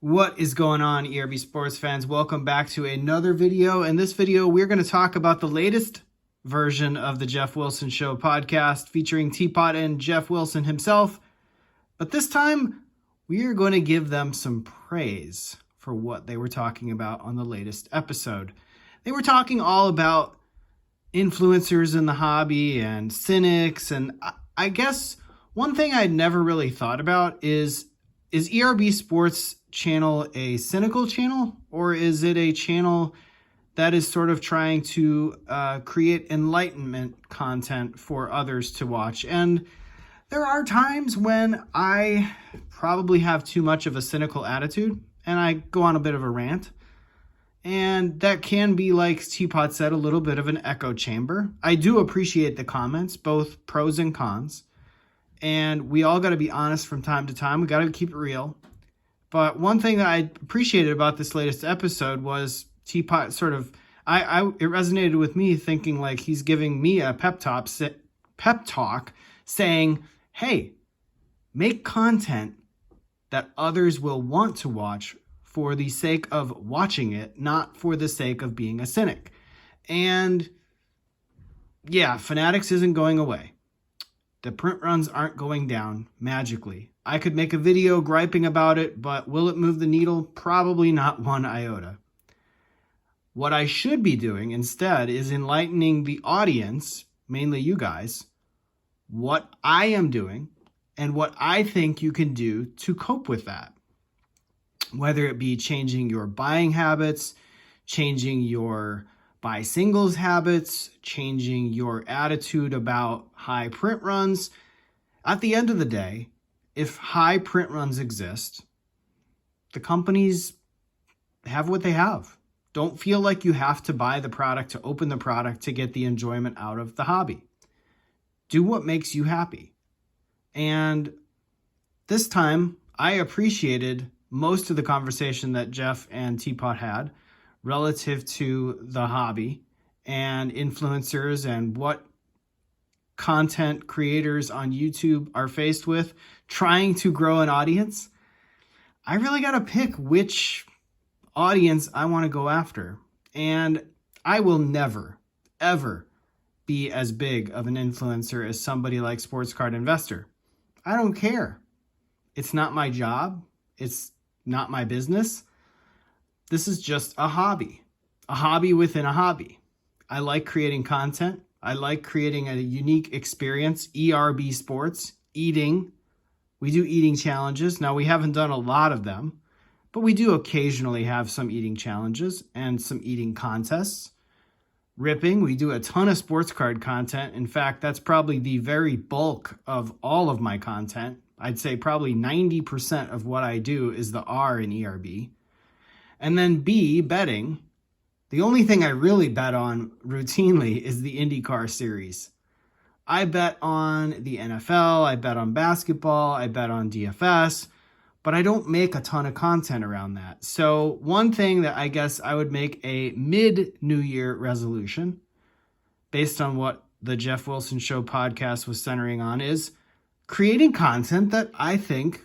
What is going on, ERB sports fans? Welcome back to another video. In this video, we're going to talk about the latest version of the Geoff Wilson Show podcast featuring Teapot and Geoff Wilson himself. But this time, we are going to give them some praise for what they were talking about on the latest episode. They were talking all about influencers in the hobby and cynics. And I guess one thing I'd never really thought about is ERB Sports channel a cynical channel, or is it a channel that is sort of trying to create enlightenment content for others to watch? And there are times when I probably have too much of a cynical attitude and I go on a bit of a rant. And that can be, like Teapot said, a little bit of an echo chamber. I do appreciate the comments, both pros and cons. And we all got to be honest from time to time. We got to keep it real. But one thing that I appreciated about this latest episode was Teapot sort of, it resonated with me, thinking like he's giving me a pep talk saying, hey, make content that others will want to watch for the sake of watching it, not for the sake of being a cynic. And yeah, Fanatics isn't going away. The print runs aren't going down magically. I could make a video griping about it, but will it move the needle? Probably not one iota. What I should be doing instead is enlightening the audience, mainly you guys, what I am doing and what I think you can do to cope with that. Whether it be changing your buying habits, changing your buy singles habits, changing your attitude about high print runs. At the end of the day, if high print runs exist, the companies have what they have. Don't feel like you have to buy the product to open the product to get the enjoyment out of the hobby. Do what makes you happy. And this time, I appreciated most of the conversation that Geoff and Teapot had relative to the hobby and influencers and what content creators on YouTube are faced with trying to grow an audience. I really got to pick which audience I want to go after. And I will never, ever be as big of an influencer as somebody like Sports Card Investor. I don't care. It's not my job. It's not my business. This is just a hobby within a hobby. I like creating content. I like creating a unique experience. ERB Sports, eating. We do eating challenges. Now, we haven't done a lot of them, but we do occasionally have some eating challenges and some eating contests. Ripping, we do a ton of sports card content. In fact, that's probably the very bulk of all of my content. I'd say probably 90% of what I do is the R in ERB. And then B, betting. The only thing I really bet on routinely is the IndyCar series. I bet on the NFL, I bet on basketball, I bet on DFS, but I don't make a ton of content around that. So one thing that I guess I would make a mid-New Year resolution, based on what the Geoff Wilson Show podcast was centering on, is creating content that I think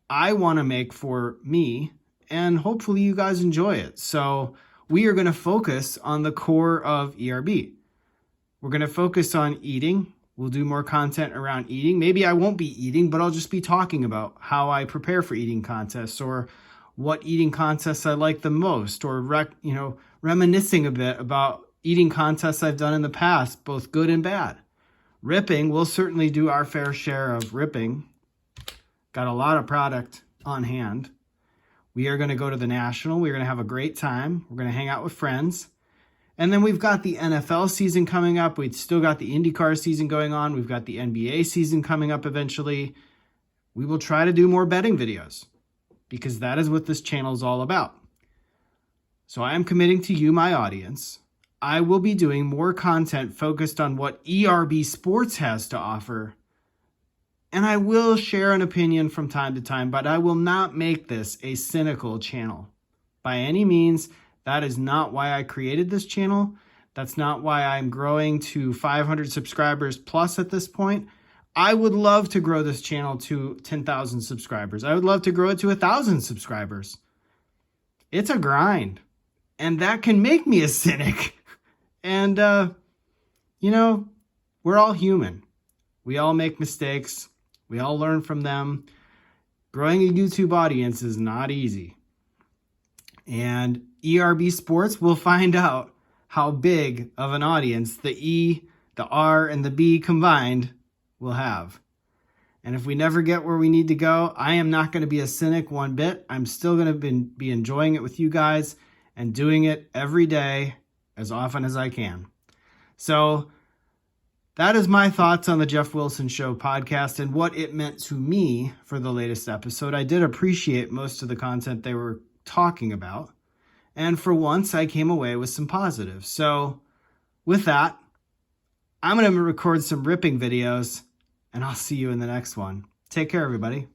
I want to make for me, and hopefully you guys enjoy it. So we are going to focus on the core of ERB. We're going to focus on eating. We'll do more content around eating. Maybe I won't be eating, but I'll just be talking about how I prepare for eating contests, or what eating contests I like the most, or reminiscing a bit about eating contests I've done in the past, both good and bad. Ripping, we'll certainly do our fair share of ripping. Got a lot of product on hand. We are going to go to the National. We're going to have a great time. We're going to hang out with friends. And then we've got the NFL season coming up. We've still got the IndyCar season going on. We've got the NBA season coming up eventually. We will try to do more betting videos because that is what this channel is all about. So I am committing to you, my audience. I will be doing more content focused on what ERB Sports has to offer. And I will share an opinion from time to time, but I will not make this a cynical channel. By any means, that is not why I created this channel. That's not why I'm growing to 500 subscribers plus at this point. I would love to grow this channel to 10,000 subscribers. I would love to grow it to 1,000 subscribers. it's a grind. And that can make me a cynic. And, we're all human. We all make mistakes. We all learn from them. Growing a YouTube audience is not easy. And ERB Sports will find out how big of an audience the E, the R, and the B combined will have. And if we never get where we need to go, I am not going to be a cynic one bit. I'm still going to be enjoying it with you guys and doing it every day as often as I can. So that is my thoughts on the Geoff Wilson Show podcast and what it meant to me for the latest episode. I did appreciate most of the content they were talking about. And for once, I came away with some positives. So with that, I'm going to record some ripping videos, and I'll see you in the next one. Take care, everybody.